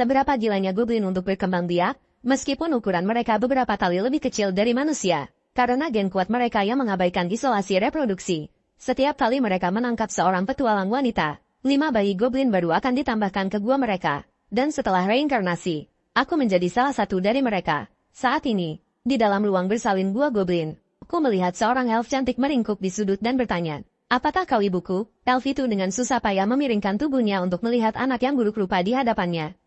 Seberapa gilanya goblin untuk berkembang biak, meskipun ukuran mereka beberapa kali lebih kecil dari manusia, karena gen kuat mereka yang mengabaikan isolasi reproduksi. Setiap kali mereka menangkap seorang petualang wanita, 5 bayi goblin baru akan ditambahkan ke gua mereka. Dan setelah reinkarnasi, aku menjadi salah satu dari mereka. Saat ini, di dalam ruang bersalin gua goblin, aku melihat seorang elf cantik meringkuk di sudut dan bertanya, "Apakah kau ibuku?" Elf itu dengan susah payah memiringkan tubuhnya untuk melihat anak yang buruk rupa di hadapannya.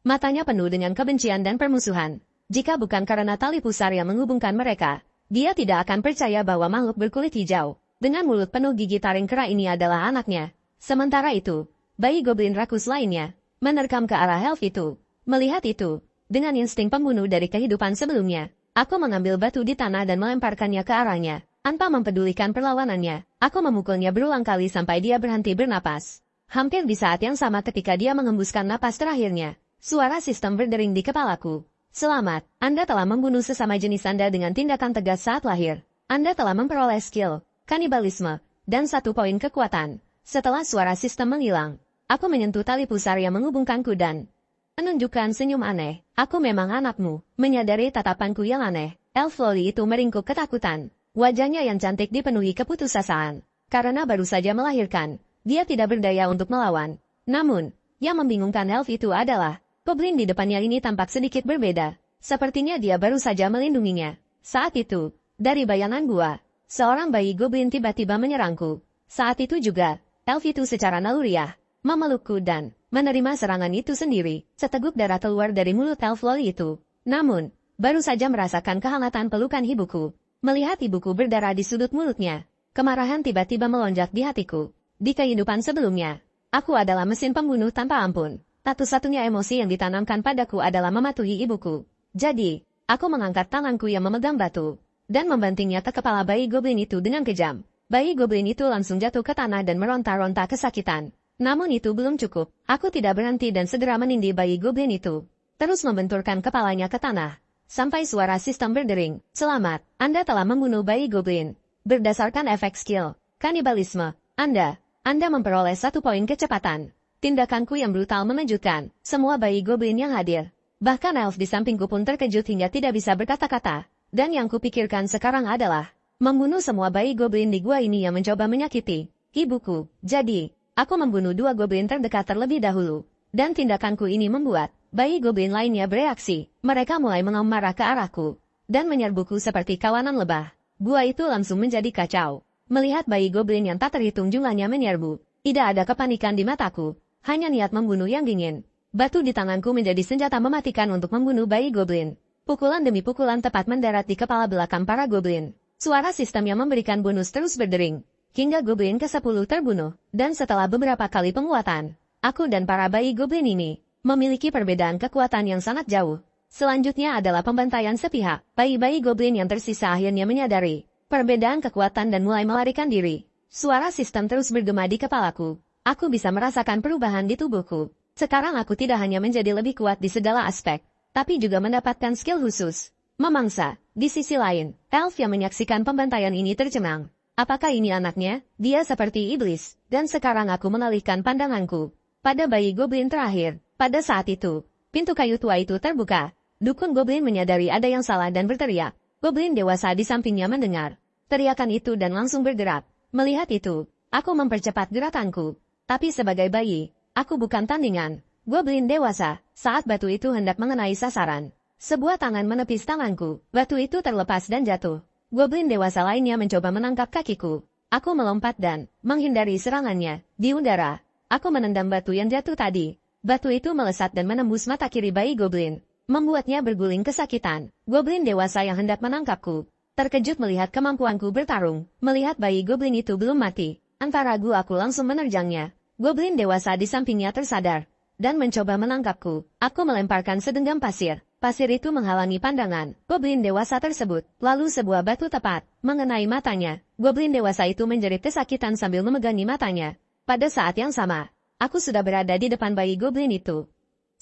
Matanya penuh dengan kebencian dan permusuhan. Jika bukan karena tali pusar yang menghubungkan mereka, dia tidak akan percaya bahwa makhluk berkulit hijau dengan mulut penuh gigi taring kera ini adalah anaknya. Sementara itu, bayi goblin rakus lainnya menerkam ke arah elf itu. Melihat itu, dengan insting pembunuh dari kehidupan sebelumnya, aku mengambil batu di tanah dan melemparkannya ke arahnya. Tanpa mempedulikan perlawanannya, aku memukulnya berulang kali sampai dia berhenti bernapas. Hampir di saat yang sama ketika dia mengembuskan napas terakhirnya, suara sistem berdering di kepalaku. "Selamat, Anda telah membunuh sesama jenis Anda dengan tindakan tegas saat lahir. Anda telah memperoleh skill, kanibalisme, dan 1 poin kekuatan." Setelah suara sistem menghilang, aku menyentuh tali pusar yang menghubungkanku dan menunjukkan senyum aneh. "Aku memang anakmu." Menyadari tatapanku yang aneh, elf loli itu meringkuk ketakutan. Wajahnya yang cantik dipenuhi keputusasaan. Karena baru saja melahirkan, dia tidak berdaya untuk melawan. Namun, yang membingungkan elf itu adalah, goblin di depannya ini tampak sedikit berbeda. Sepertinya dia baru saja melindunginya. Saat itu, dari bayangan gua, seorang bayi goblin tiba-tiba menyerangku. Saat itu juga, elf itu secara naluriah memelukku dan menerima serangan itu sendiri. Seteguk darah keluar dari mulut elf loli itu. Namun, baru saja merasakan kehangatan pelukan ibuku. Melihat ibuku berdarah di sudut mulutnya, kemarahan tiba-tiba melonjak di hatiku. Di kehidupan sebelumnya, aku adalah mesin pembunuh tanpa ampun. Satu-satunya emosi yang ditanamkan padaku adalah mematuhi ibuku. Jadi, aku mengangkat tanganku yang memegang batu, dan membantingnya ke kepala bayi goblin itu dengan kejam. Bayi goblin itu langsung jatuh ke tanah dan meronta-ronta kesakitan. Namun itu belum cukup. Aku tidak berhenti dan segera menindih bayi goblin itu. Terus membenturkan kepalanya ke tanah. Sampai suara sistem berdering, "Selamat, Anda telah membunuh bayi goblin. Berdasarkan efek skill, kanibalisme, Anda memperoleh 1 poin kecepatan." Tindakanku yang brutal mengejutkan semua bayi goblin yang hadir. Bahkan elf di sampingku pun terkejut hingga tidak bisa berkata-kata. Dan yang kupikirkan sekarang adalah, membunuh semua bayi goblin di gua ini yang mencoba menyakiti ibuku. Jadi, aku membunuh 2 goblin terdekat terlebih dahulu. Dan tindakanku ini membuat bayi goblin lainnya bereaksi. Mereka mulai mengaum marah ke arahku dan menyerbuku seperti kawanan lebah. Gua itu langsung menjadi kacau. Melihat bayi goblin yang tak terhitung jumlahnya menyerbu, tidak ada kepanikan di mataku, hanya niat membunuh yang dingin. Batu di tanganku menjadi senjata mematikan untuk membunuh bayi goblin. Pukulan demi pukulan tepat mendarat di kepala belakang para goblin. Suara sistem yang memberikan bonus terus berdering, hingga goblin ke-10 terbunuh. Dan setelah beberapa kali penguatan, aku dan para bayi goblin ini memiliki perbedaan kekuatan yang sangat jauh. Selanjutnya adalah pembantaian sepihak. Bayi-bayi goblin yang tersisa akhirnya menyadari perbedaan kekuatan dan mulai melarikan diri. Suara sistem terus bergema di kepalaku. Aku bisa merasakan perubahan di tubuhku. Sekarang aku tidak hanya menjadi lebih kuat di segala aspek, tapi juga mendapatkan skill khusus memangsa. Di sisi lain, elf yang menyaksikan pembantaian ini tercengang. Apakah ini anaknya? Dia seperti iblis. Dan sekarang aku mengalihkan pandanganku pada bayi goblin terakhir. Pada saat itu, pintu kayu tua itu terbuka. Dukun goblin menyadari ada yang salah dan berteriak. Goblin dewasa di sampingnya mendengar teriakan itu dan langsung bergerak. Melihat itu, aku mempercepat gerakanku. Tapi sebagai bayi, aku bukan tandingan. Goblin dewasa, saat batu itu hendak mengenai sasaran, sebuah tangan menepis tanganku. Batu itu terlepas dan jatuh. Goblin dewasa lainnya mencoba menangkap kakiku. Aku melompat dan menghindari serangannya. Di udara, aku menendang batu yang jatuh tadi. Batu itu melesat dan menembus mata kiri bayi goblin, membuatnya berguling kesakitan. Goblin dewasa yang hendak menangkapku terkejut melihat kemampuanku bertarung. Melihat bayi goblin itu belum mati, antara aku langsung menerjangnya. Goblin dewasa di sampingnya tersadar dan mencoba menangkapku. Aku melemparkan segenggam pasir. Pasir itu menghalangi pandangan goblin dewasa tersebut. Lalu sebuah batu tepat mengenai matanya. Goblin dewasa itu menjerit kesakitan sambil memegangi matanya. Pada saat yang sama, aku sudah berada di depan bayi goblin itu.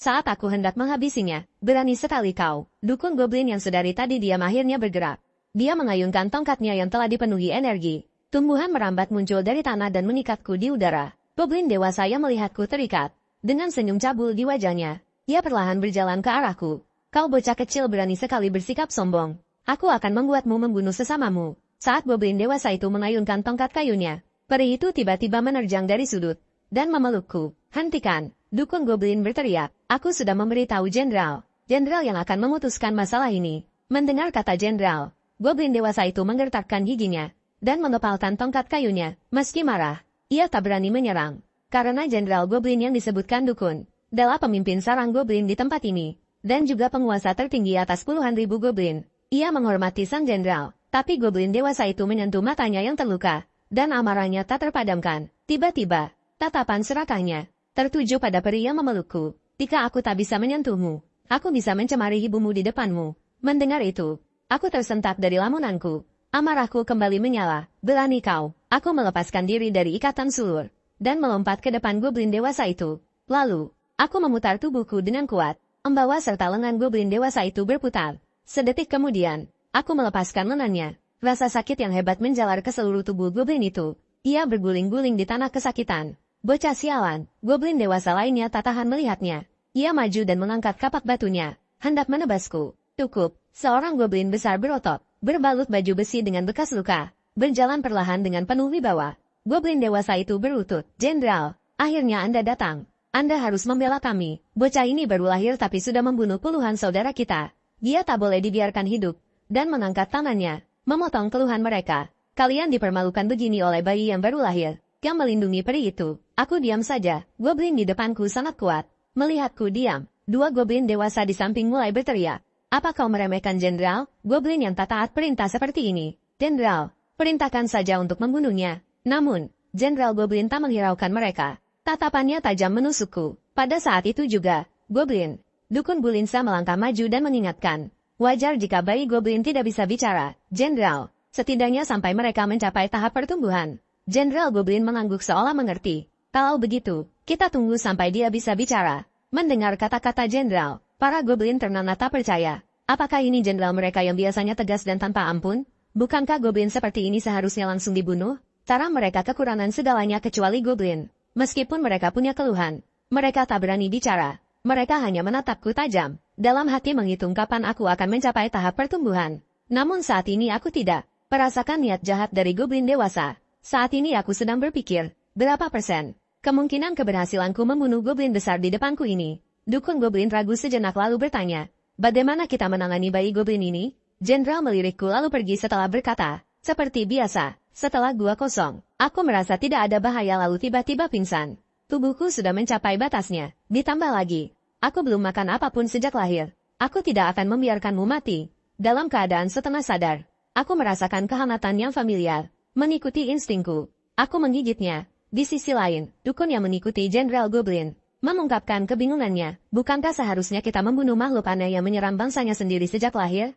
Saat aku hendak menghabisinya, berani sekali kau. Dukun goblin yang sedari tadi diam akhirnya bergerak. Dia mengayunkan tongkatnya yang telah dipenuhi energi. Tumbuhan merambat muncul dari tanah dan mengikatku di udara. Goblin dewasa yang melihatku terikat, dengan senyum cabul di wajahnya, Ia perlahan berjalan ke arahku. Kau bocah kecil berani sekali bersikap sombong. Aku akan membuatmu membunuh sesamamu. Saat goblin dewasa itu mengayunkan tongkat kayunya, peri itu tiba-tiba menerjang dari sudut dan memelukku. Hentikan! Dukun goblin berteriak. Aku sudah memberitahu jenderal. Jenderal yang akan memutuskan masalah ini. Mendengar kata jenderal, goblin dewasa itu menggertakkan giginya dan mengepalkan tongkat kayunya. Meski marah, ia tak berani menyerang. Karena jenderal goblin yang disebutkan dukun adalah pemimpin sarang goblin di tempat ini dan juga penguasa tertinggi atas puluhan ribu goblin. Ia menghormati sang jenderal, tapi goblin dewasa itu menyentuh matanya yang terluka dan amarahnya tak terpadamkan. Tiba-tiba, tatapan serakahnya tertuju pada peri yang memelukku. Jika aku tak bisa menyentuhmu, aku bisa mencemari ibumu di depanmu. Mendengar itu, aku tersentak dari lamunanku. Amarahku kembali menyala. Berani kau? Aku melepaskan diri dari ikatan sulur dan melompat ke depan goblin dewasa itu. Lalu, aku memutar tubuhku dengan kuat, membawa serta lengan goblin dewasa itu berputar. Sedetik kemudian, aku melepaskan lengannya. Rasa sakit yang hebat menjalar ke seluruh tubuh goblin itu. Ia berguling-guling di tanah kesakitan. Bocah sialan, goblin dewasa lainnya tak tahan melihatnya. Ia maju dan mengangkat kapak batunya, hendak menebasku. Cukup, seorang goblin besar berotot, berbalut baju besi dengan bekas luka, berjalan perlahan dengan penuh wibawa. Goblin dewasa itu berlutut. Jenderal, akhirnya Anda datang. Anda harus membela kami. Bocah ini baru lahir tapi sudah membunuh puluhan saudara kita. Dia tak boleh dibiarkan hidup. Dan mengangkat tangannya, memotong keluhan mereka. Kalian dipermalukan begini oleh bayi yang baru lahir, yang melindungi peri itu. Aku diam saja. Goblin di depanku sangat kuat. Melihatku diam, dua goblin dewasa di samping mulai berteriak. Apa kau meremehkan jenderal? Goblin yang tak taat perintah seperti ini. Jenderal, perintahkan saja untuk membunuhnya. Namun, jenderal goblin tak menghiraukan mereka. Tatapannya tajam menusukku. Pada saat itu juga, goblin, dukun Bulinsa melangkah maju dan mengingatkan. Wajar jika bayi goblin tidak bisa bicara. Jenderal, setidaknya sampai mereka mencapai tahap pertumbuhan. Jenderal goblin mengangguk seolah mengerti. Kalau begitu, kita tunggu sampai dia bisa bicara. Mendengar kata-kata jenderal, para goblin ternana tak percaya. Apakah ini jenderal mereka yang biasanya tegas dan tanpa ampun? Bukankah goblin seperti ini seharusnya langsung dibunuh? Cara mereka kekurangan segalanya kecuali goblin. Meskipun mereka punya keluhan, mereka tak berani bicara. Mereka hanya menatapku tajam. Dalam hati menghitung kapan aku akan mencapai tahap pertumbuhan. Namun saat ini aku tidak. Perasakan niat jahat dari goblin dewasa. Saat ini aku sedang berpikir, berapa persen kemungkinan keberhasilanku membunuh goblin besar di depanku ini? Dukun goblin ragu sejenak lalu bertanya, bagaimana kita menangani bayi goblin ini? Jenderal melirikku lalu pergi setelah berkata, seperti biasa, setelah gua kosong, aku merasa tidak ada bahaya lalu tiba-tiba pingsan. Tubuhku sudah mencapai batasnya. Ditambah lagi, aku belum makan apapun sejak lahir. Aku tidak akan membiarkanmu mati. Dalam keadaan setengah sadar, aku merasakan kehangatan yang familiar, mengikuti instingku. Aku menggigitnya. Di sisi lain, dukun yang mengikuti Jenderal Goblin mengungkapkan kebingungannya. Bukankah seharusnya kita membunuh makhluk aneh yang menyerang bangsanya sendiri sejak lahir?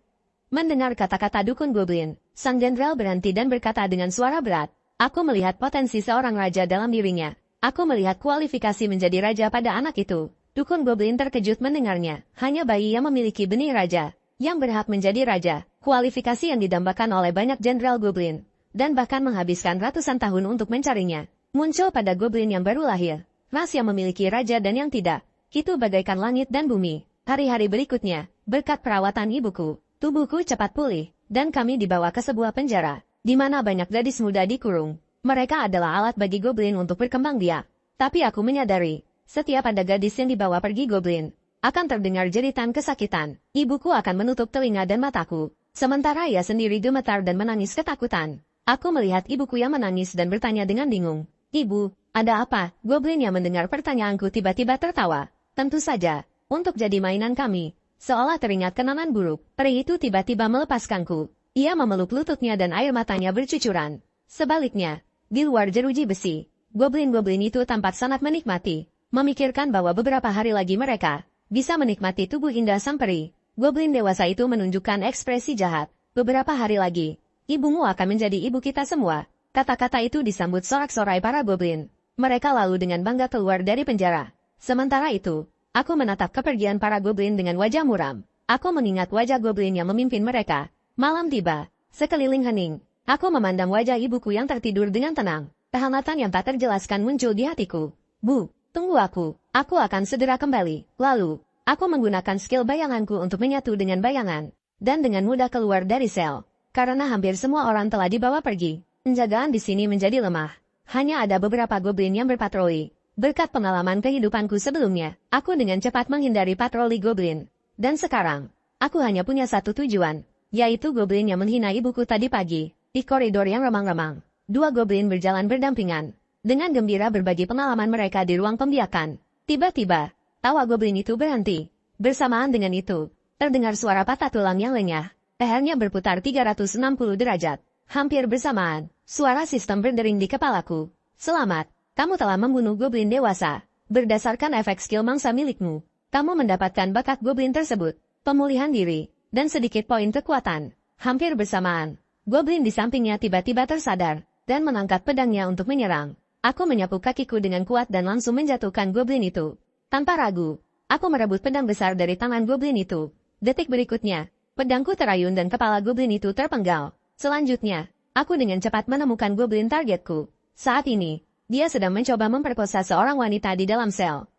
Mendengar kata-kata dukun Goblin, sang jenderal berhenti dan berkata dengan suara berat, aku melihat potensi seorang raja dalam dirinya. Aku melihat kualifikasi menjadi raja pada anak itu. Dukun Goblin terkejut mendengarnya. Hanya bayi yang memiliki benih raja yang berhak menjadi raja. Kualifikasi yang didambakan oleh banyak jenderal Goblin dan bahkan menghabiskan ratusan tahun untuk mencarinya. Muncul pada Goblin yang baru lahir. Ras yang memiliki raja dan yang tidak. Itu bagaikan langit dan bumi. Hari-hari berikutnya, berkat perawatan ibuku, tubuhku cepat pulih, dan kami dibawa ke sebuah penjara, di mana banyak gadis muda dikurung. Mereka adalah alat bagi Goblin untuk berkembang biak. Tapi aku menyadari, setiap ada gadis yang dibawa pergi Goblin, akan terdengar jeritan kesakitan. Ibuku akan menutup telinga dan mataku. Sementara ia sendiri gemetar dan menangis ketakutan. Aku melihat ibuku yang menangis dan bertanya dengan bingung. Ibu, ada apa? Goblin yang mendengar pertanyaanku tiba-tiba tertawa. Tentu saja, untuk jadi mainan kami. Seolah teringat kenangan buruk, peri itu tiba-tiba melepaskanku. Ia memeluk lututnya dan air matanya bercucuran. Sebaliknya, di luar jeruji besi, goblin-goblin itu tampak sangat menikmati. Memikirkan bahwa beberapa hari lagi mereka bisa menikmati tubuh indah sang peri. Goblin dewasa itu menunjukkan ekspresi jahat. Beberapa hari lagi, ibumu akan menjadi ibu kita semua. Kata-kata itu disambut sorak-sorai para goblin. Mereka lalu dengan bangga keluar dari penjara. Sementara itu, aku menatap kepergian para goblin dengan wajah muram. Aku mengingat wajah goblin yang memimpin mereka. Malam tiba, sekeliling hening. Aku memandang wajah ibuku yang tertidur dengan tenang. Kehangatan yang tak terjelaskan muncul di hatiku. Bu, tunggu aku. Aku akan segera kembali. Lalu, Aku menggunakan skill bayanganku untuk menyatu dengan bayangan, dan dengan mudah keluar dari sel. Karena hampir semua orang telah dibawa pergi, penjagaan di sini menjadi lemah. Hanya ada beberapa goblin yang berpatroli. Berkat pengalaman kehidupanku sebelumnya, aku dengan cepat menghindari patroli goblin. Dan sekarang, aku hanya punya satu tujuan, yaitu goblin yang menghina ibuku tadi pagi. Di koridor yang remang-remang, dua goblin berjalan berdampingan. Dengan gembira berbagi pengalaman mereka di ruang pembiakan. Tiba-tiba, tawa goblin itu berhenti. Bersamaan dengan itu, terdengar suara patah tulang yang lenyah. Lehernya berputar 360 derajat. Hampir bersamaan, suara sistem berdering di kepalaku. Selamat, kamu telah membunuh goblin dewasa. Berdasarkan efek skill mangsa milikmu, kamu mendapatkan bakat goblin tersebut, pemulihan diri, dan sedikit poin kekuatan. Hampir bersamaan, goblin di sampingnya tiba-tiba tersadar, dan mengangkat pedangnya untuk menyerang. Aku menyapu kakiku dengan kuat dan langsung menjatuhkan goblin itu. Tanpa ragu, aku merebut pedang besar dari tangan goblin itu. Detik berikutnya, pedangku terayun dan kepala goblin itu terpenggal. Selanjutnya, aku dengan cepat menemukan goblin targetku. Saat ini, dia sedang mencoba memperkosa seorang wanita di dalam sel.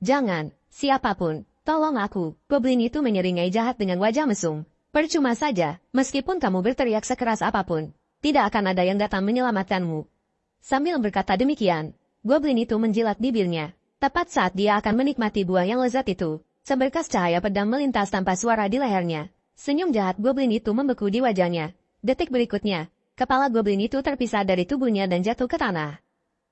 Jangan, siapapun, tolong aku. Goblin itu menyeringai jahat dengan wajah mesum. Percuma saja, meskipun kamu berteriak sekeras apapun, tidak akan ada yang datang menyelamatkanmu. Sambil berkata demikian, goblin itu menjilat bibirnya. Tepat saat dia akan menikmati buah yang lezat itu, seberkas cahaya pedang melintas tanpa suara di lehernya. Senyum jahat goblin itu membeku di wajahnya. Detik berikutnya, kepala goblin itu terpisah dari tubuhnya dan jatuh ke tanah.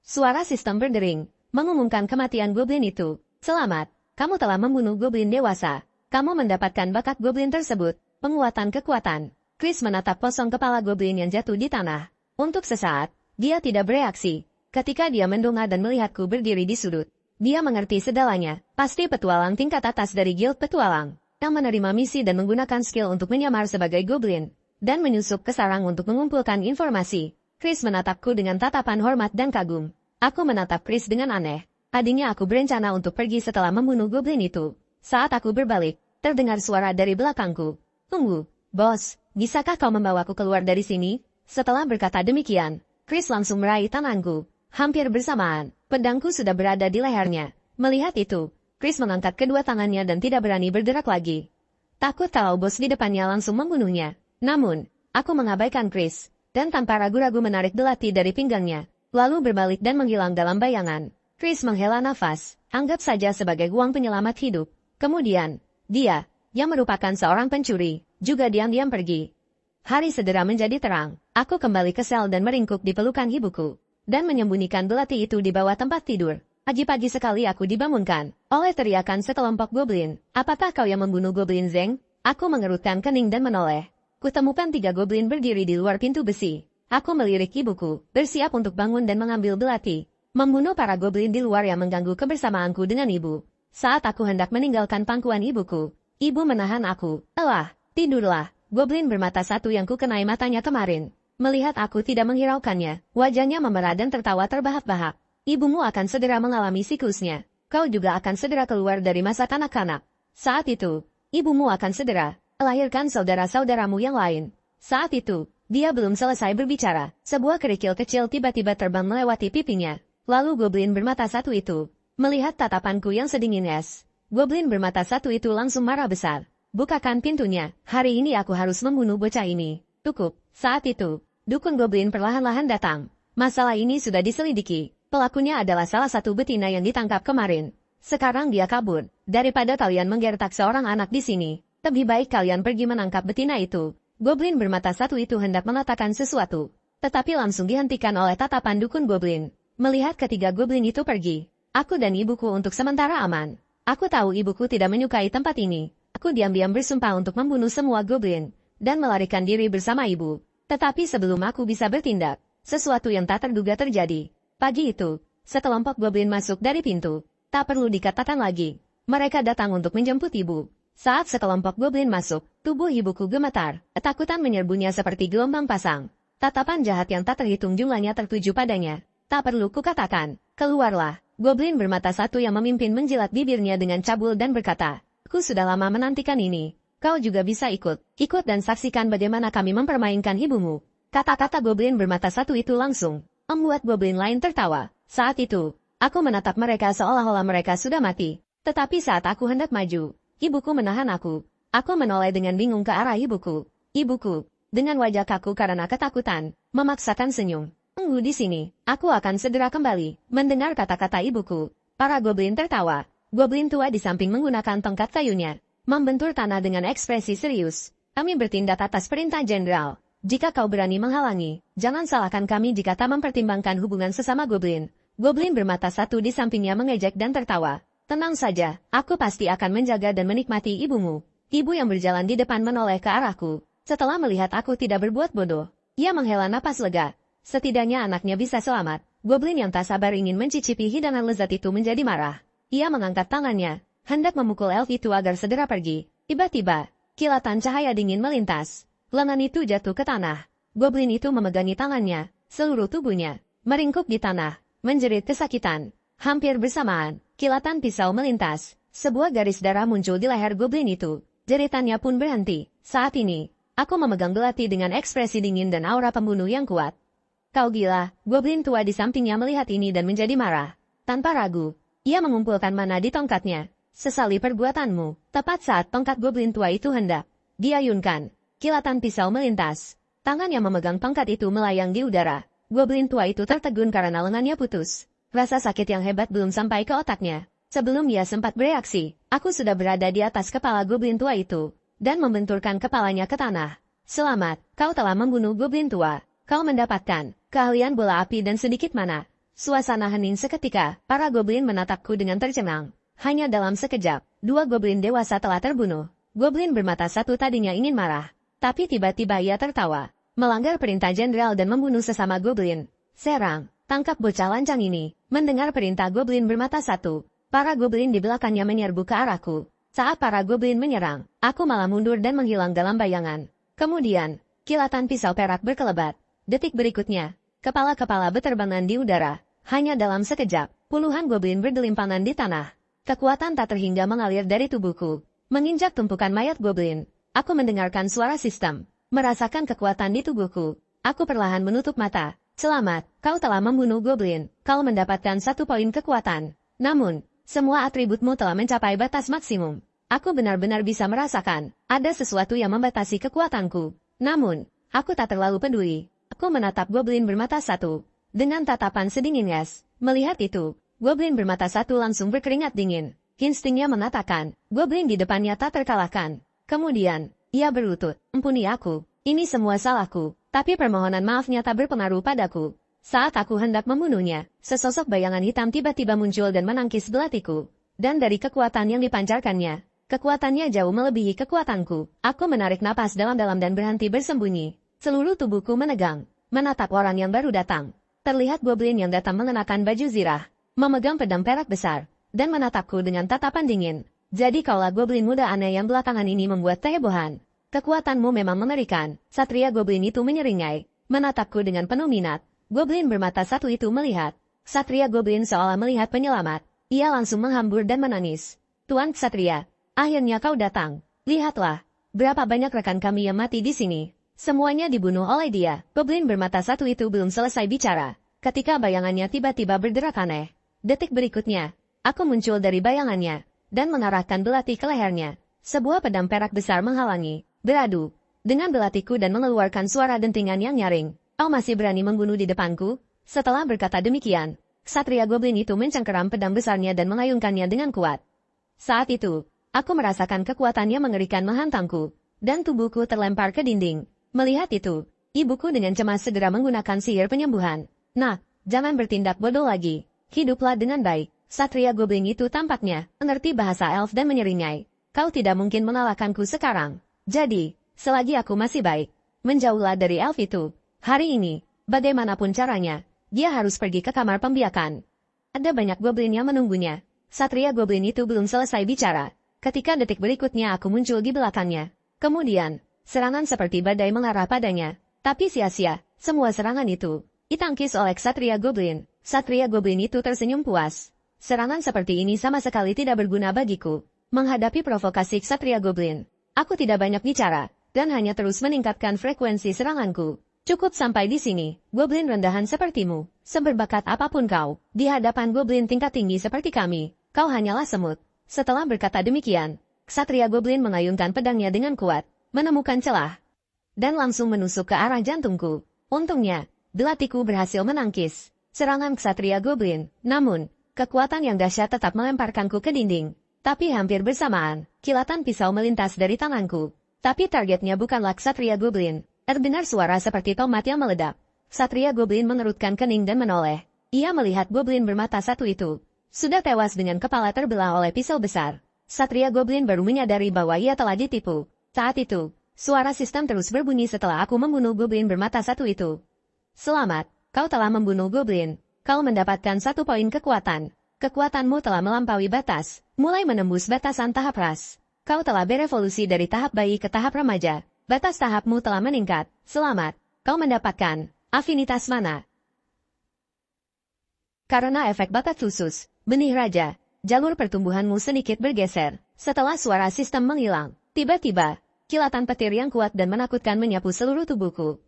Suara sistem berdering, mengumumkan kematian goblin itu. Selamat, kamu telah membunuh goblin dewasa. Kamu mendapatkan bakat goblin tersebut, penguatan kekuatan. Chris menatap kosong kepala goblin yang jatuh di tanah. Untuk sesaat, dia tidak bereaksi. Ketika dia mendongak dan melihatku berdiri di sudut, dia mengerti segalanya. Pasti petualang tingkat atas dari guild petualang, yang menerima misi dan menggunakan skill untuk menyamar sebagai goblin, dan menyusup ke sarang untuk mengumpulkan informasi. Chris menatapku dengan tatapan hormat dan kagum. Aku menatap Chris dengan aneh. Tadinya aku berencana untuk pergi setelah membunuh goblin itu. Saat aku berbalik, terdengar suara dari belakangku. Tunggu, bos, bisakah kau membawaku keluar dari sini? Setelah berkata demikian, Chris langsung meraih tanganku. Hampir bersamaan, pedangku sudah berada di lehernya. Melihat itu, Chris mengangkat kedua tangannya dan tidak berani bergerak lagi. Takut kalau bos di depannya langsung membunuhnya. Namun, aku mengabaikan Chris, dan tanpa ragu-ragu menarik belati dari pinggangnya, lalu berbalik dan menghilang dalam bayangan. Chris menghela nafas, anggap saja sebagai uang penyelamat hidup. Kemudian, dia, yang merupakan seorang pencuri, juga diam-diam pergi. Hari segera menjadi terang. Aku kembali ke sel dan meringkuk di pelukan ibuku, dan menyembunyikan belati itu di bawah tempat tidur. Pagi-pagi sekali aku dibangunkan oleh teriakan sekelompok goblin. Apakah kau yang membunuh goblin Zeng? Aku mengerutkan kening dan menoleh. Kutemukan 3 goblin berdiri di luar pintu besi. Aku melirik ibuku, bersiap untuk bangun dan mengambil belati. Membunuh para goblin di luar yang mengganggu kebersamaanku dengan ibu. Saat aku hendak meninggalkan pangkuan ibuku, ibu menahan aku. Elah, tidurlah. Goblin bermata satu yang kukenai matanya kemarin. Melihat aku tidak menghiraukannya, wajahnya memerah dan tertawa terbahak-bahak. Ibumu akan segera mengalami siklusnya. Kau juga akan segera keluar dari masa kanak-kanak. Saat itu, ibumu akan segera melahirkan saudara-saudaramu yang lain. Saat itu, dia belum selesai berbicara. Sebuah kerikil kecil tiba-tiba terbang melewati pipinya. Lalu goblin bermata satu itu melihat tatapanku yang sedingin es. Goblin bermata satu itu langsung marah besar. Bukakan pintunya, hari ini aku harus membunuh bocah ini. Cukup. Saat itu, dukun goblin perlahan-lahan datang. Masalah ini sudah diselidiki. Pelakunya adalah salah satu betina yang ditangkap kemarin. Sekarang dia kabur. Daripada kalian menggertak seorang anak di sini, lebih baik kalian pergi menangkap betina itu. Goblin bermata satu itu hendak mengatakan sesuatu, tetapi langsung dihentikan oleh tatapan dukun goblin. Melihat ketiga goblin itu pergi, aku dan ibuku untuk sementara aman. Aku tahu ibuku tidak menyukai tempat ini. Aku diam-diam bersumpah untuk membunuh semua goblin, dan melarikan diri bersama ibu. Tetapi sebelum aku bisa bertindak, sesuatu yang tak terduga terjadi. Pagi itu, sekelompok goblin masuk dari pintu. Tak perlu dikatakan lagi. Mereka datang untuk menjemput ibu. Saat sekelompok goblin masuk, tubuh ibuku gemetar. Ketakutan menyerbunya seperti gelombang pasang. Tatapan jahat yang tak terhitung jumlahnya tertuju padanya. Tak perlu kukatakan, keluarlah. Goblin bermata satu yang memimpin menjilat bibirnya dengan cabul dan berkata, aku sudah lama menantikan ini. Kau juga bisa ikut. Ikut dan saksikan bagaimana kami mempermainkan ibumu. Kata-kata goblin bermata satu itu langsung membuat goblin lain tertawa. Saat itu, aku menatap mereka seolah-olah mereka sudah mati. Tetapi saat aku hendak maju, ibuku menahan aku. Aku menoleh dengan bingung ke arah ibuku. Ibuku, dengan wajah kaku karena ketakutan, memaksakan senyum. Tunggu di sini, aku akan segera kembali. Mendengar kata-kata ibuku, para goblin tertawa. Goblin tua di samping menggunakan tongkat kayunya, membentur tanah dengan ekspresi serius. Kami bertindak atas perintah jenderal. Jika kau berani menghalangi, jangan salahkan kami jika tak mempertimbangkan hubungan sesama goblin. Goblin bermata satu di sampingnya mengejek dan tertawa. Tenang saja, aku pasti akan menjaga dan menikmati ibumu. Ibu yang berjalan di depan menoleh ke arahku. Setelah melihat aku tidak berbuat bodoh, ia menghela napas lega. Setidaknya anaknya bisa selamat. Goblin yang tak sabar ingin mencicipi hidangan lezat itu menjadi marah. Ia mengangkat tangannya, hendak memukul elf itu agar segera pergi. Tiba-tiba, kilatan cahaya dingin melintas. Lengan itu jatuh ke tanah. Goblin itu memegangi tangannya, seluruh tubuhnya meringkuk di tanah, menjerit kesakitan. Hampir bersamaan, kilatan pisau melintas. Sebuah garis darah muncul di leher goblin itu. Jeritannya pun berhenti. Saat ini, aku memegang belati dengan ekspresi dingin dan aura pembunuh yang kuat. Kau gila, goblin tua di sampingnya melihat ini dan menjadi marah. Tanpa ragu, ia mengumpulkan mana di tongkatnya. Sesali perbuatanmu. Tepat saat tongkat goblin tua itu hendak diayunkan, kilatan pisau melintas. Tangan yang memegang tongkat itu melayang di udara. Goblin tua itu tertegun karena lengannya putus. Rasa sakit yang hebat belum sampai ke otaknya. Sebelum ia sempat bereaksi, aku sudah berada di atas kepala goblin tua itu, dan membenturkan kepalanya ke tanah. Selamat, kau telah membunuh goblin tua. Kau mendapatkan keahlian bola api dan sedikit mana. Suasana hening seketika, para goblin menatapku dengan tercengang. Hanya dalam sekejap, dua goblin dewasa telah terbunuh. Goblin bermata satu tadinya ingin marah, tapi tiba-tiba ia tertawa. Melanggar perintah jenderal dan membunuh sesama goblin. Serang, tangkap bocah lancang ini. Mendengar perintah goblin bermata satu, para goblin di belakangnya menyerbu ke arahku. Saat para goblin menyerang, aku malah mundur dan menghilang dalam bayangan. Kemudian, kilatan pisau perak berkelebat. Detik berikutnya, kepala-kepala beterbangan di udara. Hanya dalam sekejap, puluhan goblin berdelimpangan di tanah. Kekuatan tak terhingga mengalir dari tubuhku. Menginjak tumpukan mayat goblin, aku mendengarkan suara sistem. Merasakan kekuatan di tubuhku. Aku perlahan menutup mata. Selamat, kau telah membunuh goblin. Kau mendapatkan 1 poin kekuatan. Namun, semua atributmu telah mencapai batas maksimum. Aku benar-benar bisa merasakan, ada sesuatu yang membatasi kekuatanku. Namun, aku tak terlalu peduli. Aku menatap goblin bermata satu. Dengan tatapan sedingin es. Melihat itu, goblin bermata satu langsung berkeringat dingin. Instingnya mengatakan, goblin di depannya tak terkalahkan. Kemudian, ia berlutut, ampuni aku. Ini semua salahku. Tapi permohonan maafnya tak berpengaruh padaku. Saat aku hendak membunuhnya, sesosok bayangan hitam tiba-tiba muncul dan menangkis belatiku. Dan dari kekuatan yang dipancarkannya, kekuatannya jauh melebihi kekuatanku. Aku menarik napas dalam-dalam dan berhenti bersembunyi. Seluruh tubuhku menegang, menatap orang yang baru datang. Terlihat goblin yang datang mengenakan baju zirah, memegang pedang perak besar, dan menatapku dengan tatapan dingin. Jadi kaulah goblin muda aneh yang belakangan ini membuat kehebohan. Kekuatanmu memang mengerikan. Satria goblin itu menyeringai, menatapku dengan penuh minat. Goblin bermata satu itu melihat. Satria goblin seolah melihat penyelamat. Ia langsung menghambur dan menangis. Tuan Ksatria, akhirnya kau datang. Lihatlah, berapa banyak rekan kami yang mati di sini. Semuanya dibunuh oleh dia. Goblin bermata satu itu belum selesai bicara, ketika bayangannya tiba-tiba bergerak aneh. Detik berikutnya, aku muncul dari bayangannya, dan mengarahkan belati ke lehernya. Sebuah pedang perak besar menghalangi. Beradu dengan belatiku dan mengeluarkan suara dentingan yang nyaring. Kau masih berani membunuh di depanku? Setelah berkata demikian, Ksatria goblin itu mencengkeram pedang besarnya dan mengayunkannya dengan kuat. Saat itu, aku merasakan kekuatannya mengerikan menghantamku, dan tubuhku terlempar ke dinding. Melihat itu, ibuku dengan cemas segera menggunakan sihir penyembuhan. Nah, jangan bertindak bodoh lagi. Hiduplah dengan baik. Ksatria goblin itu tampaknya mengerti bahasa elf dan menyeringai. Kau tidak mungkin mengalahkanku sekarang. Jadi, selagi aku masih baik, menjauhlah dari elf itu. Hari ini, bagaimanapun caranya, dia harus pergi ke kamar pembiakan. Ada banyak goblin yang menunggunya. Satria goblin itu belum selesai bicara, ketika detik berikutnya aku muncul di belakangnya. Kemudian, serangan seperti badai mengarah padanya. Tapi sia-sia, semua serangan itu ditangkis oleh Ksatria goblin. Ksatria goblin itu tersenyum puas. Serangan seperti ini sama sekali tidak berguna bagiku. Menghadapi provokasi Ksatria goblin, aku tidak banyak bicara, dan hanya terus meningkatkan frekuensi seranganku. Cukup sampai di sini, goblin rendahan sepertimu. Seberbakat apapun kau, di hadapan goblin tingkat tinggi seperti kami, kau hanyalah semut. Setelah berkata demikian, Ksatria Goblin mengayunkan pedangnya dengan kuat, menemukan celah, dan langsung menusuk ke arah jantungku. Untungnya, belatiku berhasil menangkis serangan Ksatria Goblin, namun, kekuatan yang dahsyat tetap melemparkanku ke dinding. Tapi hampir bersamaan, kilatan pisau melintas dari tanganku. Tapi targetnya bukanlah Ksatria Goblin. Terdengar suara seperti tomat yang meledak. Ksatria Goblin mengerutkan kening dan menoleh. Ia melihat Goblin bermata satu itu sudah tewas dengan kepala terbelah oleh pisau besar. Ksatria Goblin baru menyadari bahwa ia telah ditipu. Saat itu, suara sistem terus berbunyi setelah aku membunuh Goblin bermata satu itu. Selamat, kau telah membunuh Goblin. Kau mendapatkan 1 poin kekuatan. Kekuatanmu telah melampaui batas, mulai menembus batasan tahap ras. Kau telah berevolusi dari tahap bayi ke tahap remaja. Batas tahapmu telah meningkat. Selamat, kau mendapatkan afinitas mana. Karena efek bakat khusus, benih raja, jalur pertumbuhanmu sedikit bergeser. Setelah suara sistem menghilang, tiba-tiba, kilatan petir yang kuat dan menakutkan menyapu seluruh tubuhku,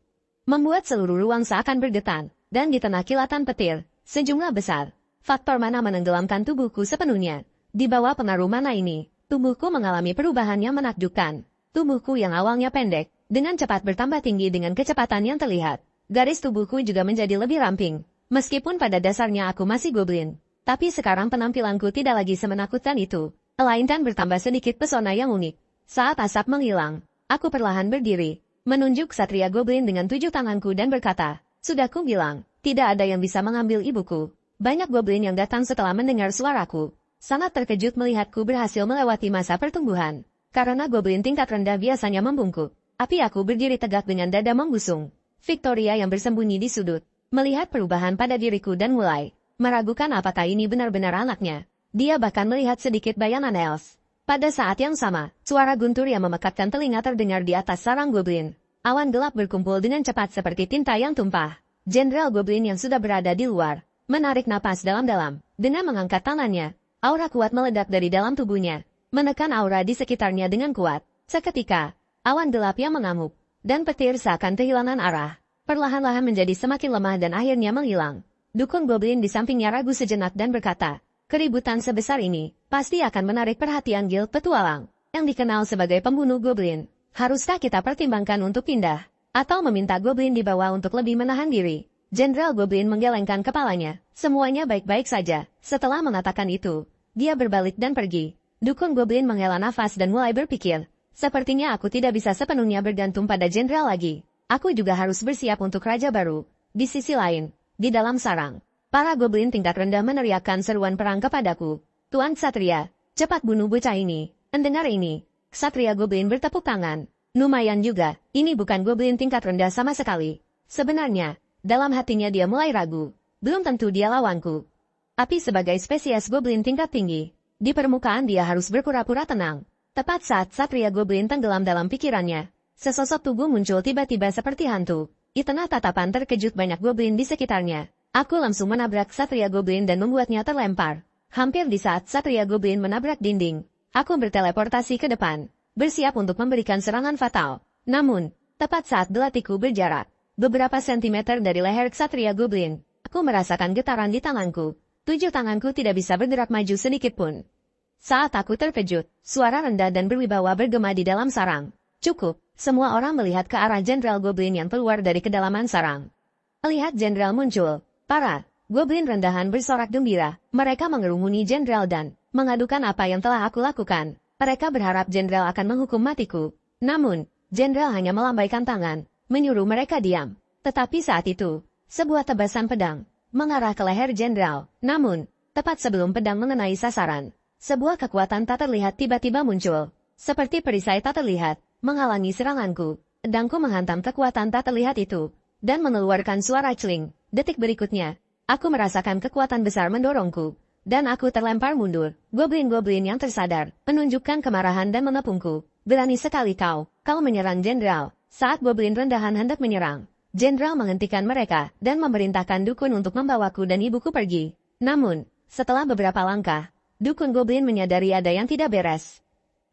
membuat seluruh ruang seakan bergetar, dan di tengah kilatan petir, sejumlah besar faktor mana menenggelamkan tubuhku sepenuhnya. Di bawah pengaruh mana ini, tubuhku mengalami perubahan yang menakjubkan. Tubuhku yang awalnya pendek, dengan cepat bertambah tinggi dengan kecepatan yang terlihat. Garis tubuhku juga menjadi lebih ramping. Meskipun pada dasarnya aku masih goblin, tapi sekarang penampilanku tidak lagi semenakutkan itu, melainkan bertambah sedikit pesona yang unik. Saat asap menghilang, aku perlahan berdiri, menunjuk Ksatria Goblin dengan 7 tanganku dan berkata, "Sudah ku bilang, tidak ada yang bisa mengambil ibuku." Banyak goblin yang datang setelah mendengar suaraku sangat terkejut melihatku berhasil melewati masa pertumbuhan. Karena goblin tingkat rendah biasanya membungkuk, tapi aku berdiri tegak dengan dada membusung. Victoria yang bersembunyi di sudut, melihat perubahan pada diriku dan mulai meragukan apakah ini benar-benar anaknya. Dia bahkan melihat sedikit bayangan Els. Pada saat yang sama, suara guntur yang memekakkan telinga terdengar di atas sarang goblin. Awan gelap berkumpul dengan cepat seperti tinta yang tumpah. Jenderal Goblin yang sudah berada di luar menarik napas dalam-dalam. Dengan mengangkat tangannya, aura kuat meledak dari dalam tubuhnya, menekan aura di sekitarnya dengan kuat. Seketika, awan gelap yang mengamuk, dan petir seakan kehilangan arah, perlahan-lahan menjadi semakin lemah dan akhirnya menghilang. Dukun Goblin di sampingnya ragu sejenak dan berkata, "Keributan sebesar ini, pasti akan menarik perhatian Guild Petualang, yang dikenal sebagai pembunuh Goblin. Haruskah kita pertimbangkan untuk pindah, atau meminta Goblin di bawah untuk lebih menahan diri?" Jenderal Goblin menggelengkan kepalanya. Semuanya baik-baik saja. Setelah mengatakan itu, dia berbalik dan pergi. Dukun Goblin menghela nafas dan mulai berpikir, sepertinya aku tidak bisa sepenuhnya bergantung pada jenderal lagi. Aku juga harus bersiap untuk raja baru. Di sisi lain, di dalam sarang, para goblin tingkat rendah meneriakkan seruan perang kepadaku. "Tuan Ksatria, cepat bunuh bocah ini." Mendengar ini, Ksatria Goblin bertepuk tangan. Lumayan juga, ini bukan goblin tingkat rendah sama sekali. Sebenarnya, dalam hatinya dia mulai ragu. Belum tentu dia lawanku. Tapi sebagai spesies goblin tingkat tinggi, di permukaan dia harus berpura-pura tenang. Tepat saat Ksatria Goblin tenggelam dalam pikirannya, sesosok tubuh muncul tiba-tiba seperti hantu. Di tengah tatapan terkejut banyak goblin di sekitarnya, aku langsung menabrak Ksatria Goblin dan membuatnya terlempar. Hampir di saat Ksatria Goblin menabrak dinding, aku berteleportasi ke depan, bersiap untuk memberikan serangan fatal. Namun, tepat saat belatiku berjarak beberapa sentimeter dari leher Ksatria Goblin, aku merasakan getaran di tanganku. 7 tanganku tidak bisa bergerak maju sedikit pun. Saat aku terkejut, suara rendah dan berwibawa bergema di dalam sarang. "Cukup." Semua orang melihat ke arah Jenderal Goblin yang keluar dari kedalaman sarang. Melihat Jenderal muncul, para goblin rendahan bersorak gembira. Mereka mengerumuni Jenderal dan mengadukan apa yang telah aku lakukan. Mereka berharap Jenderal akan menghukum matiku. Namun, Jenderal hanya melambaikan tangan, menyuruh mereka diam. Tetapi saat itu, sebuah tebasan pedang mengarah ke leher Jenderal. Namun, tepat sebelum pedang mengenai sasaran, sebuah kekuatan tak terlihat tiba-tiba muncul. Seperti perisai tak terlihat, menghalangi seranganku. Pedangku menghantam kekuatan tak terlihat itu, dan mengeluarkan suara celing. Detik berikutnya, aku merasakan kekuatan besar mendorongku, dan aku terlempar mundur. Goblin-goblin yang tersadar, menunjukkan kemarahan dan menepungku. "Berani sekali kau menyerang Jenderal." Saat goblin rendahan hendak menyerang, Jenderal menghentikan mereka dan memerintahkan dukun untuk membawaku dan ibuku pergi. Namun, setelah beberapa langkah, dukun goblin menyadari ada yang tidak beres.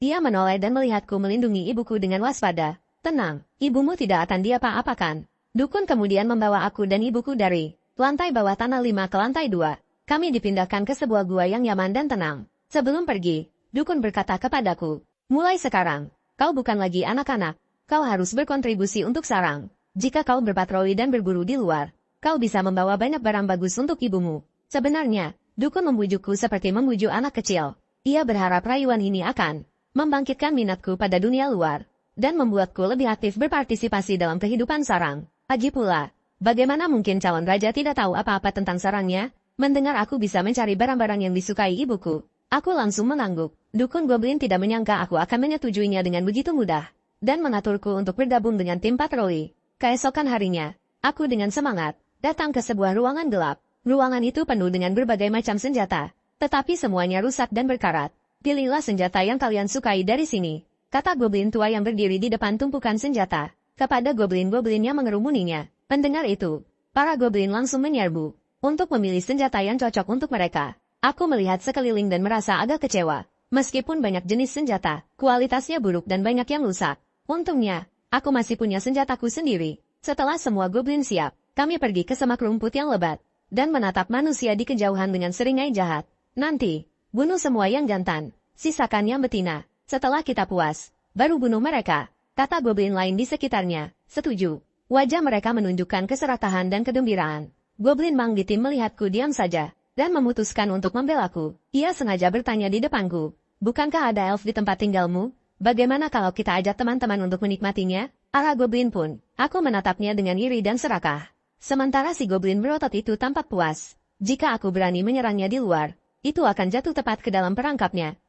Dia menoleh dan melihatku melindungi ibuku dengan waspada. "Tenang, ibumu tidak akan diapa-apakan." Dukun kemudian membawa aku dan ibuku dari lantai bawah tanah 5 ke lantai 2. Kami dipindahkan ke sebuah gua yang nyaman dan tenang. Sebelum pergi, Dukun berkata kepadaku, mulai sekarang, kau bukan lagi anak-anak, kau harus berkontribusi untuk sarang. Jika kau berpatroli dan berburu di luar, kau bisa membawa banyak barang bagus untuk ibumu. Sebenarnya, dukun membujukku seperti membujuk anak kecil. Ia berharap rayuan ini akan membangkitkan minatku pada dunia luar, dan membuatku lebih aktif berpartisipasi dalam kehidupan sarang. Lagi pula, bagaimana mungkin calon raja tidak tahu apa-apa tentang sarangnya? Mendengar aku bisa mencari barang-barang yang disukai ibuku, aku langsung mengangguk. Dukun goblin tidak menyangka aku akan menyetujuinya dengan begitu mudah, dan mengaturku untuk bergabung dengan tim patroli. Keesokan harinya, aku dengan semangat datang ke sebuah ruangan gelap. Ruangan itu penuh dengan berbagai macam senjata, tetapi semuanya rusak dan berkarat. Pilihlah senjata yang kalian sukai dari sini, kata goblin tua yang berdiri di depan tumpukan senjata, kepada goblin-goblin yang mengerumuninya. Mendengar itu, para goblin langsung menyerbu untuk memilih senjata yang cocok untuk mereka. Aku melihat sekeliling dan merasa agak kecewa. Meskipun banyak jenis senjata, kualitasnya buruk dan banyak yang rusak. Untungnya, aku masih punya senjataku sendiri. Setelah semua goblin siap, kami pergi ke semak rumput yang lebat, dan menatap manusia di kejauhan dengan seringai jahat. Nanti, bunuh semua yang jantan, sisakan yang betina. Setelah kita puas, baru bunuh mereka, kata goblin lain di sekitarnya. Setuju. Wajah mereka menunjukkan keserakahan dan kegembiraan. Goblin Mang Gitim melihatku diam saja, dan memutuskan untuk membelaku. Ia sengaja bertanya di depanku, bukankah ada elf di tempat tinggalmu? Bagaimana kalau kita ajak teman-teman untuk menikmatinya? Arah goblin pun, aku menatapnya dengan iri dan serakah. Sementara si goblin berotot itu tampak puas. Jika aku berani menyerangnya di luar, itu akan jatuh tepat ke dalam perangkapnya.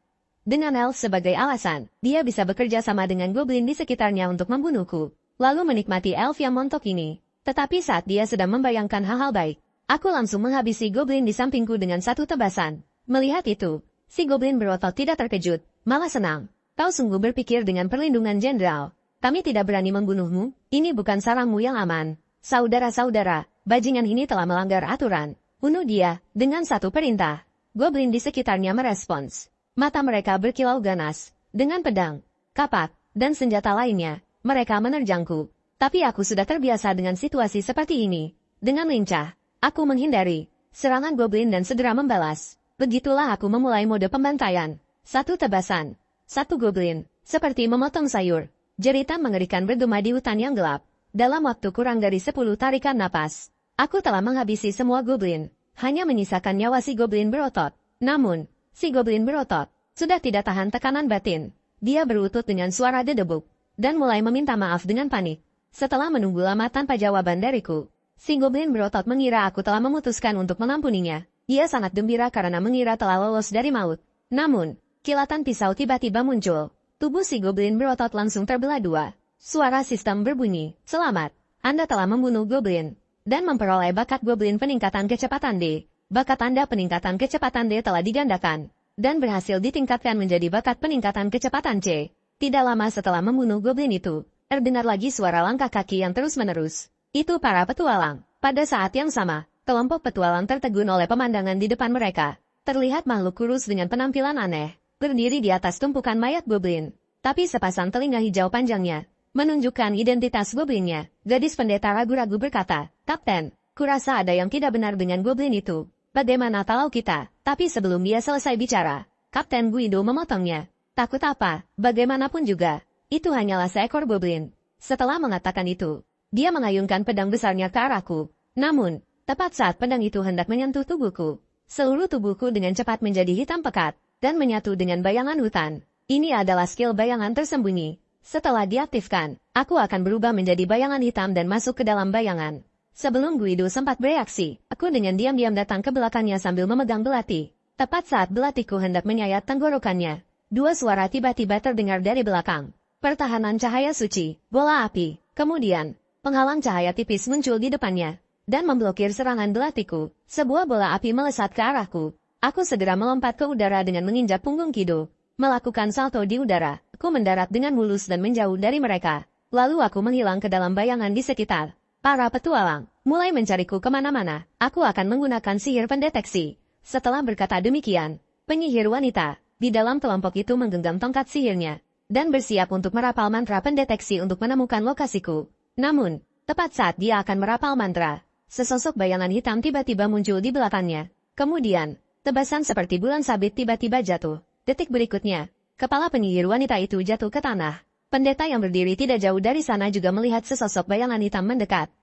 Dengan elf sebagai alasan, dia bisa bekerja sama dengan goblin di sekitarnya untuk membunuhku, lalu menikmati elf yang montok ini. Tetapi saat dia sedang membayangkan hal-hal baik, aku langsung menghabisi goblin di sampingku dengan satu tebasan. Melihat itu, si goblin berotot tidak terkejut, malah senang. Kau sungguh berpikir dengan perlindungan jenderal. Kami tidak berani membunuhmu, ini bukan sarangmu yang aman. Saudara-saudara, bajingan ini telah melanggar aturan. Bunuh dia, dengan satu perintah. Goblin di sekitarnya merespons. Mata mereka berkilau ganas. Dengan pedang, kapak, dan senjata lainnya, mereka menerjangku. Tapi aku sudah terbiasa dengan situasi seperti ini. Dengan lincah, aku menghindari serangan goblin dan segera membalas. Begitulah aku memulai mode pembantaian. Satu tebasan, satu goblin, seperti memotong sayur. Jeritan mengerikan bergema di hutan yang gelap. Dalam waktu kurang dari 10 tarikan napas, aku telah menghabisi semua goblin. Hanya menyisakan nyawa si goblin berotot. Namun, si goblin berotot sudah tidak tahan tekanan batin. Dia berlutut dengan suara dedebuk, dan mulai meminta maaf dengan panik. Setelah menunggu lama tanpa jawaban dariku, si goblin berotot mengira aku telah memutuskan untuk mengampuninya. Ia sangat gembira karena mengira telah lolos dari maut. Namun, kilatan pisau tiba-tiba muncul. Tubuh si goblin berotot langsung terbelah dua. Suara sistem berbunyi, selamat, Anda telah membunuh goblin, dan memperoleh bakat goblin peningkatan kecepatan D. Bakat Anda peningkatan kecepatan D telah digandakan, dan berhasil ditingkatkan menjadi bakat peningkatan kecepatan C. Tidak lama setelah membunuh goblin itu, terdengar lagi suara langkah kaki yang terus-menerus. Itu para petualang. Pada saat yang sama, kelompok petualang tertegun oleh pemandangan di depan mereka. Terlihat makhluk kurus dengan penampilan aneh, berdiri di atas tumpukan mayat goblin. Tapi sepasang telinga hijau panjangnya menunjukkan identitas goblinnya. Gadis pendeta ragu-ragu berkata, Kapten, kurasa ada yang tidak benar dengan goblin itu. Bagaimana kalau kita? Tapi sebelum dia selesai bicara, Kapten Guido memotongnya. Takut apa? Bagaimanapun juga, itu hanyalah seekor goblin. Setelah mengatakan itu, dia mengayunkan pedang besarnya ke arahku. Namun, tepat saat pedang itu hendak menyentuh tubuhku, seluruh tubuhku dengan cepat menjadi hitam pekat, dan menyatu dengan bayangan hutan. Ini adalah skill bayangan tersembunyi. Setelah diaktifkan, aku akan berubah menjadi bayangan hitam dan masuk ke dalam bayangan. Sebelum Guido sempat bereaksi, aku dengan diam-diam datang ke belakangnya sambil memegang belati. Tepat saat belatiku hendak menyayat tenggorokannya, dua suara tiba-tiba terdengar dari belakang. Pertahanan cahaya suci, bola api. Kemudian, penghalang cahaya tipis muncul di depannya, dan memblokir serangan belatiku. Sebuah bola api melesat ke arahku. Aku segera melompat ke udara dengan menginjak punggung Guido. Melakukan salto di udara, aku mendarat dengan mulus dan menjauh dari mereka. Lalu aku menghilang ke dalam bayangan di sekitar. Para petualang mulai mencariku kemana-mana. Aku akan menggunakan sihir pendeteksi. Setelah berkata demikian, penyihir wanita di dalam kelompok itu menggenggam tongkat sihirnya, dan bersiap untuk merapal mantra pendeteksi untuk menemukan lokasiku. Namun, tepat saat dia akan merapal mantra, sesosok bayangan hitam tiba-tiba muncul di belakangnya. Kemudian, tebasan seperti bulan sabit tiba-tiba jatuh. Detik berikutnya, kepala penyihir wanita itu jatuh ke tanah. Pendeta yang berdiri tidak jauh dari sana juga melihat sesosok bayangan hitam mendekat.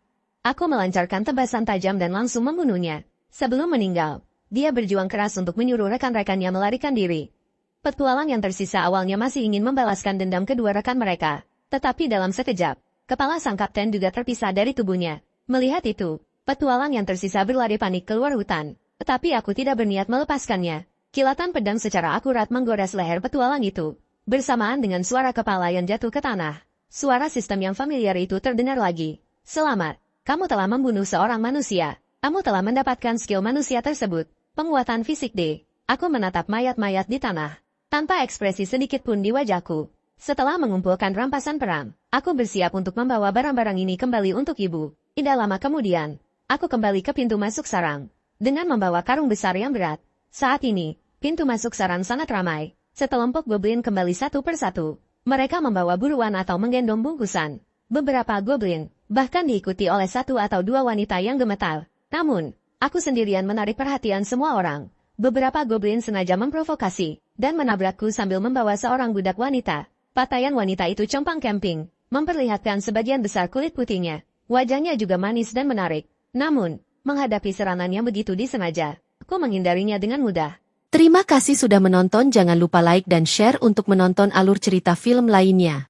Aku melancarkan tebasan tajam dan langsung membunuhnya. Sebelum meninggal, dia berjuang keras untuk menyuruh rekan-rekannya melarikan diri. Petualang yang tersisa awalnya masih ingin membalaskan dendam kedua rekan mereka. Tetapi dalam sekejap, kepala sang kapten juga terpisah dari tubuhnya. Melihat itu, petualang yang tersisa berlari panik keluar hutan. Tetapi aku tidak berniat melepaskannya. Kilatan pedang secara akurat menggores leher petualang itu. Bersamaan dengan suara kepala yang jatuh ke tanah, suara sistem yang familiar itu terdengar lagi. Selamat, kamu telah membunuh seorang manusia. Kamu telah mendapatkan skill manusia tersebut. Penguatan fisik D. Aku menatap mayat-mayat di tanah, tanpa ekspresi sedikit pun di wajahku. Setelah mengumpulkan rampasan perang, aku bersiap untuk membawa barang-barang ini kembali untuk ibu. Tidak lama kemudian, aku kembali ke pintu masuk sarang, dengan membawa karung besar yang berat. Saat ini, pintu masuk sarang sangat ramai. Sekelompok goblin kembali satu persatu. Mereka membawa buruan atau menggendong bungkusan. Beberapa goblin, bahkan diikuti oleh satu atau dua wanita yang gemetar. Namun, aku sendirian menarik perhatian semua orang. Beberapa goblin sengaja memprovokasi, dan menabrakku sambil membawa seorang budak wanita. Pakaian wanita itu compang camping, memperlihatkan sebagian besar kulit putihnya. Wajahnya juga manis dan menarik. Namun, menghadapi serangan yang begitu disengaja, aku menghindarinya dengan mudah. Terima kasih sudah menonton, jangan lupa like dan share untuk menonton alur cerita film lainnya.